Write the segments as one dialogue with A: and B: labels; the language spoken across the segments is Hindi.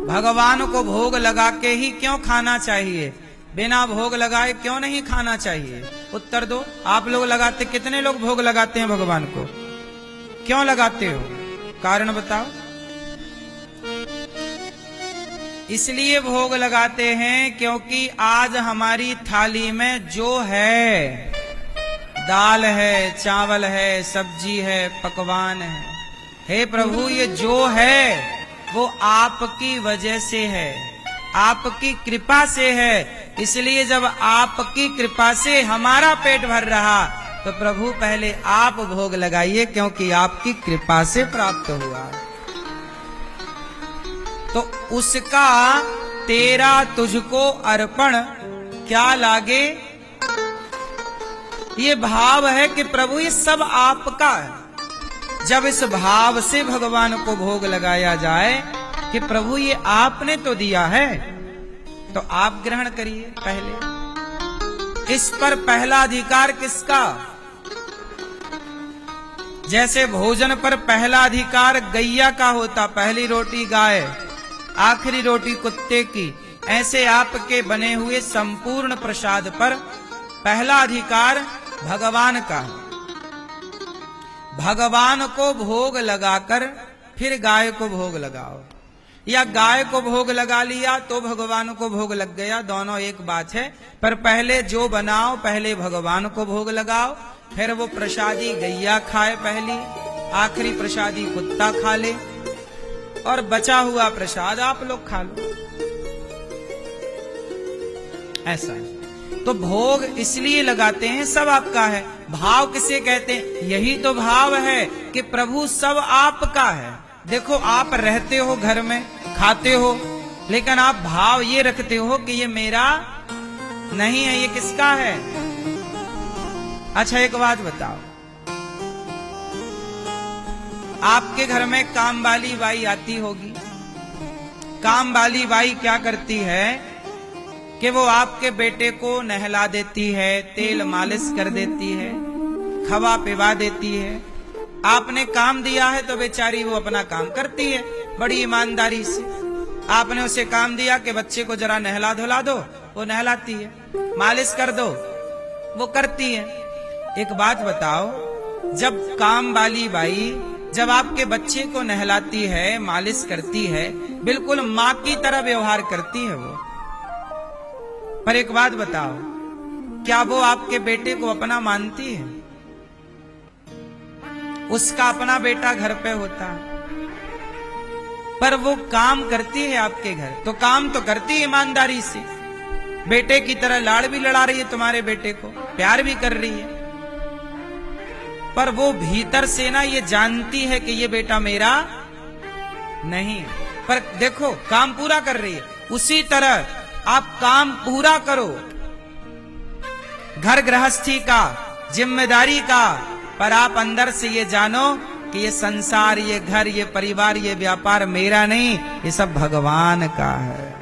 A: भगवान को भोग लगा के ही क्यों खाना चाहिए, बिना भोग लगाए क्यों नहीं खाना चाहिए? उत्तर दो। आप लोग लगाते, कितने लोग भोग लगाते हैं भगवान को? क्यों लगाते हो? कारण बताओ। इसलिए भोग लगाते हैं क्योंकि आज हमारी थाली में जो है, दाल है, चावल है, सब्जी है, पकवान है, हे प्रभु ये जो है वो आपकी वजह से है, आपकी कृपा से है। इसलिए जब आपकी कृपा से हमारा पेट भर रहा तो प्रभु पहले आप भोग लगाइए, क्योंकि आपकी कृपा से प्राप्त हुआ। तो उसका तेरा तुझको अर्पण क्या लागे, ये भाव है कि प्रभु ये सब आपका है। जब इस भाव से भगवान को भोग लगाया जाए कि प्रभु ये आपने तो दिया है, तो आप ग्रहण करिए पहले। इस पर पहला अधिकार किसका? जैसे भोजन पर पहला अधिकार गैया का होता, पहली रोटी गाय, आखिरी रोटी कुत्ते की, ऐसे आपके बने हुए संपूर्ण प्रसाद पर पहला अधिकार भगवान का है। भगवान को भोग लगाकर फिर गाय को भोग लगाओ, या गाय को भोग लगा लिया तो भगवान को भोग लग गया, दोनों एक बात है। पर पहले जो बनाओ, पहले भगवान को भोग लगाओ, फिर वो प्रसादी गैया खाए पहली, आखिरी प्रसादी कुत्ता खा ले, और बचा हुआ प्रसाद आप लोग खा लो। ऐसा है। तो भोग इसलिए लगाते हैं, सब आपका है। भाव किसे कहते हैं? यही तो भाव है कि प्रभु सब आपका है। देखो आप रहते हो घर में, खाते हो, लेकिन आप भाव ये रखते हो कि ये मेरा नहीं है, ये किसका है? अच्छा एक बात बताओ, आपके घर में काम वाली बाई आती होगी। काम वाली बाई क्या करती है कि वो आपके बेटे को नहला देती है, तेल मालिश कर देती है, खवा पिवा देती है। आपने काम दिया है तो बेचारी वो अपना काम करती है बड़ी ईमानदारी से। आपने उसे काम दिया कि बच्चे को जरा नहला धुला दो, वो नहलाती है, मालिश कर दो, वो करती है। एक बात बताओ, जब काम वाली बाई जब आपके बच्चे को नहलाती है, मालिश करती है, बिल्कुल माँ की तरह व्यवहार करती है वो। पर एक बात बताओ, क्या वो आपके बेटे को अपना मानती है? उसका अपना बेटा घर पे होता है, पर वो काम करती है आपके घर, तो काम तो करती है ईमानदारी से, बेटे की तरह लाड़ भी लड़ा रही है तुम्हारे बेटे को, प्यार भी कर रही है। पर वो भीतर से ना ये जानती है कि ये बेटा मेरा नहीं, पर देखो काम पूरा कर रही है। उसी तरह आप काम पूरा करो, घर गृहस्थी का, जिम्मेदारी का, पर आप अंदर से ये जानो कि ये संसार, ये घर, ये परिवार, ये व्यापार मेरा नहीं, ये सब भगवान का है।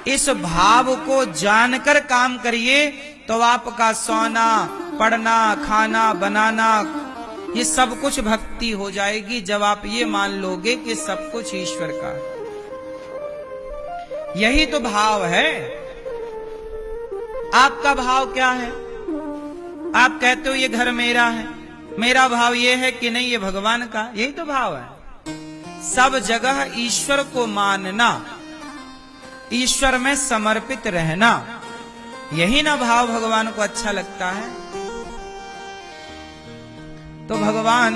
A: इस भाव को जानकर काम करिए तो आपका सोना, पढ़ना, खाना, बनाना, ये सब कुछ भक्ति हो जाएगी। जब आप ये मान लोगे कि सब कुछ ईश्वर का है, यही तो भाव है। आपका भाव क्या है? आप कहते हो ये घर मेरा है, मेरा भाव ये है कि नहीं ये भगवान का, यही तो भाव है। सब जगह ईश्वर को मानना, ईश्वर में समर्पित रहना, यही ना भाव भगवान को अच्छा लगता है। तो भगवान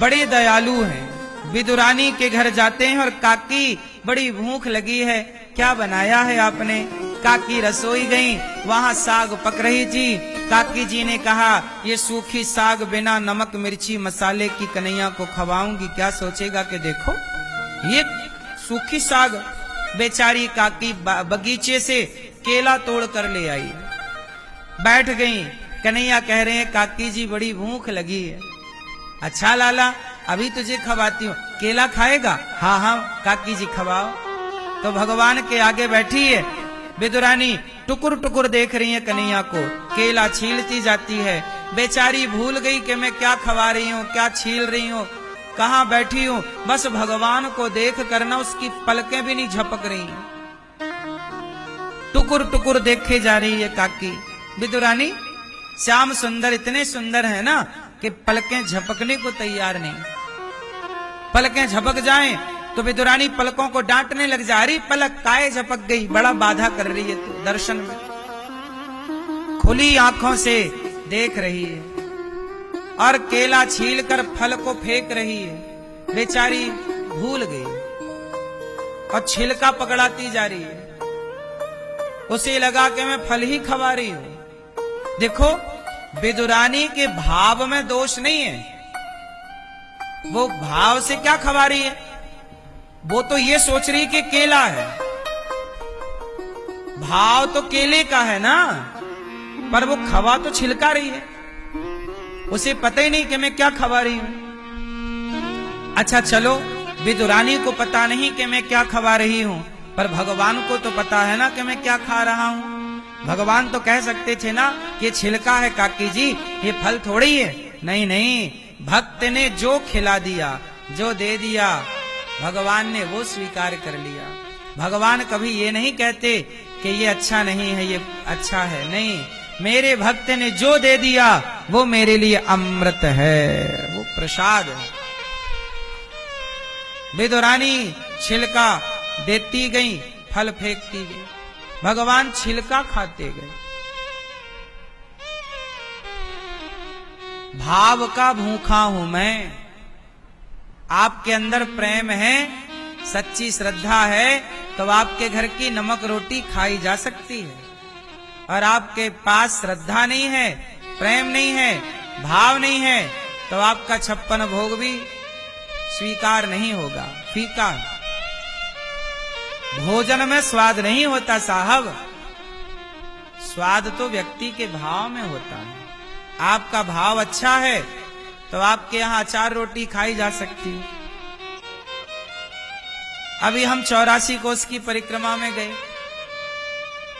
A: बड़े दयालु हैं। विदुरानी के घर जाते हैं और काकी बड़ी भूख लगी है, क्या बनाया है आपने? काकी रसोई गई, वहां साग पक रही थी। काकी जी ने कहा ये सूखी साग बिना नमक मिर्ची मसाले की कन्हैया को खवाऊंगी, क्या सोचेगा कि देखो ये सूखी साग। बेचारी काकी बगीचे से केला तोड़ कर ले आई, बैठ गई। कन्हैया कह रहे हैं काकी जी बड़ी भूख लगी है। अच्छा लाला अभी तुझे खवाती हूँ, केला खाएगा? हाँ हाँ काकी जी खवाओ। तो भगवान के आगे बैठी है विदुरानी, टुकुर टुकुर देख रही है कन्हैया को, केला छीलती जाती है। बेचारी भूल गई कि मैं क्या खवा रही हूँ, क्या छील रही हूँ। कहाँ बैठी हूं, बस भगवान को देख करना उसकी पलकें भी नहीं झपक रही हैं। टुकुर टुकुर देखे जा रही है काकी। विदुरानी श्याम सुंदर इतने सुंदर है ना कि पलकें झपकने को तैयार नहीं। पलकें झपक जाएं तो विदुरानी पलकों को डांटने लग जा रही, पलक काहे झपक गई, बड़ा बाधा कर रही है तू दर्शन में। खुली आंखों से देख रही है और केला छील कर फल को फेंक रही है। बेचारी भूल गई और छिलका पकड़ाती जा रही है। उसे लगा कि मैं फल ही खवा रही हूं। देखो विदुरानी के भाव में दोष नहीं है, वो भाव से क्या खवा रही है, वो तो ये सोच रही कि केला है। भाव तो केले का है ना, पर वो खवा तो छिलका रही है। उसे पता ही नहीं कि मैं क्या खवा रही हूं। अच्छा चलो, विदुरानी को पता नहीं कि मैं क्या खवा रही हूं, पर भगवान को तो पता है ना कि मैं क्या खा रहा हूं। भगवान तो कह सकते थे ना कि ये छिलका है काकी जी, ये फल थोड़ी है। नहीं नहीं, भक्त ने जो खिला दिया, जो दे दिया, भगवान ने वो स्वीकार कर लिया। भगवान कभी ये नहीं कहते कि ये अच्छा नहीं है, ये अच्छा है। नहीं, मेरे भक्त ने जो दे दिया वो मेरे लिए अमृत है, वो प्रसाद है। विदुरानी छिलका देती गई, फल फेंकती गई, भगवान छिलका खाते गए। भाव का भूखा हूं मैं। आपके अंदर प्रेम है, सच्ची श्रद्धा है, तो आपके घर की नमक रोटी खाई जा सकती है। और आपके पास श्रद्धा नहीं है, प्रेम नहीं है, भाव नहीं है, तो आपका 56 भोग भी स्वीकार नहीं होगा, फीका। भोजन में स्वाद नहीं होता साहब, स्वाद तो व्यक्ति के भाव में होता है। आपका भाव अच्छा है तो आपके यहाँ अचार रोटी खाई जा सकती है। अभी हम 84 कोस की परिक्रमा में गए,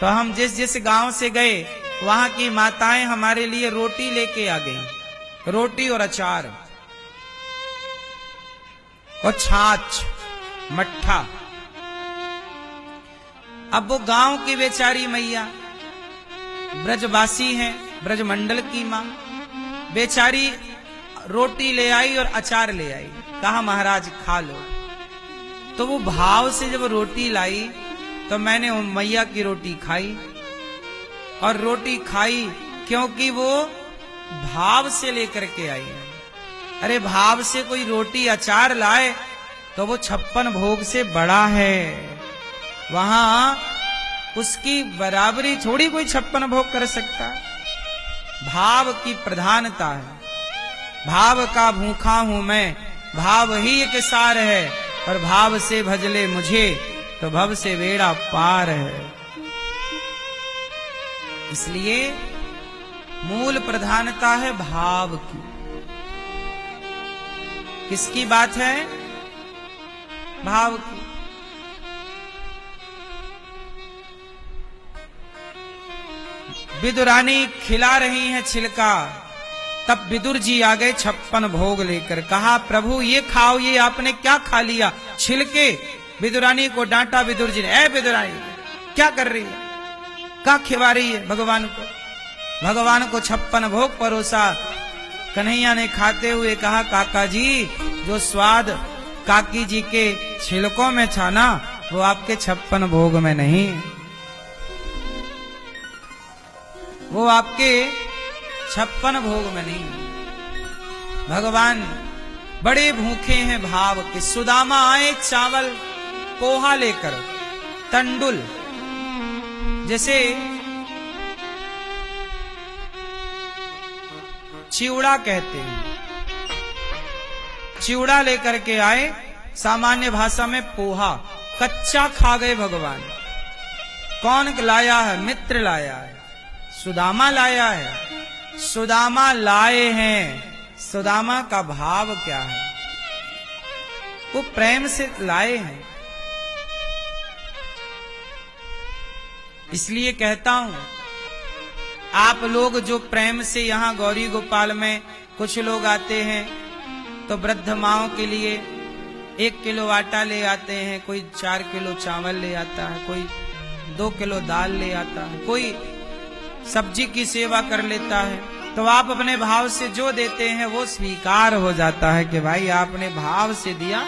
A: तो हम जिस जिस गांव से गए वहां की माताएं हमारे लिए रोटी लेके आ गई, रोटी और अचार और छाछ, मट्ठा। अब वो गांव की बेचारी मैया ब्रजवासी हैं, ब्रजमंडल की मां, बेचारी रोटी ले आई और अचार ले आई, कहा महाराज खा लो। तो वो भाव से जब रोटी लाई तो मैंने उन मैया की रोटी खाई, और रोटी खाई क्योंकि वो भाव से लेकर के आई है। अरे भाव से कोई रोटी अचार लाए तो वो 56 भोग से बड़ा है, वहां उसकी बराबरी थोड़ी कोई 56 भोग कर सकता है। भाव की प्रधानता है। भाव का भूखा हूं मैं, भाव ही एक सार है, और भाव से भजले मुझे तो भव से बेड़ा पार है। इसलिए मूल प्रधानता है भाव की। किसकी बात है? भाव की। विदुरानी खिला रही हैं छिलका, तब विदुर जी आ गए 56 भोग लेकर। कहा प्रभु ये खाओ, ये आपने क्या खा लिया? छिलके। विदुरानी को डांटा विदुर जी ने, ए विदुरानी क्या कर रही है, क्या खिला रही है भगवान को? भगवान को 56 भोग परोसा। कन्हैया ने खाते हुए कहा काका जी, जो स्वाद काकी जी के छिलकों में था ना, वो आपके 56 भोग में नहीं, वो आपके 56 भोग में नहीं। भगवान बड़े भूखे हैं भाव के। सुदामा आए चावल पोहा लेकर, तंडुल, जैसे चिवड़ा कहते हैं, चिवड़ा लेकर के आए, सामान्य भाषा में पोहा। कच्चा खा गए भगवान। कौन लाया है? मित्र लाया है, सुदामा लाया है। सुदामा लाए हैं। सुदामा का भाव क्या है? वो प्रेम से लाए हैं। इसलिए कहता हूं, आप लोग जो प्रेम से यहां गौरी गोपाल में कुछ लोग आते हैं तो वृद्ध माओं के लिए 1 किलो आटा ले आते हैं, कोई 4 किलो चावल ले आता है, कोई 2 किलो दाल ले आता है, कोई सब्जी की सेवा कर लेता है। तो आप अपने भाव से जो देते हैं वो स्वीकार हो जाता है कि भाई आपने भाव से दिया,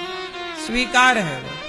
A: स्वीकार है वो।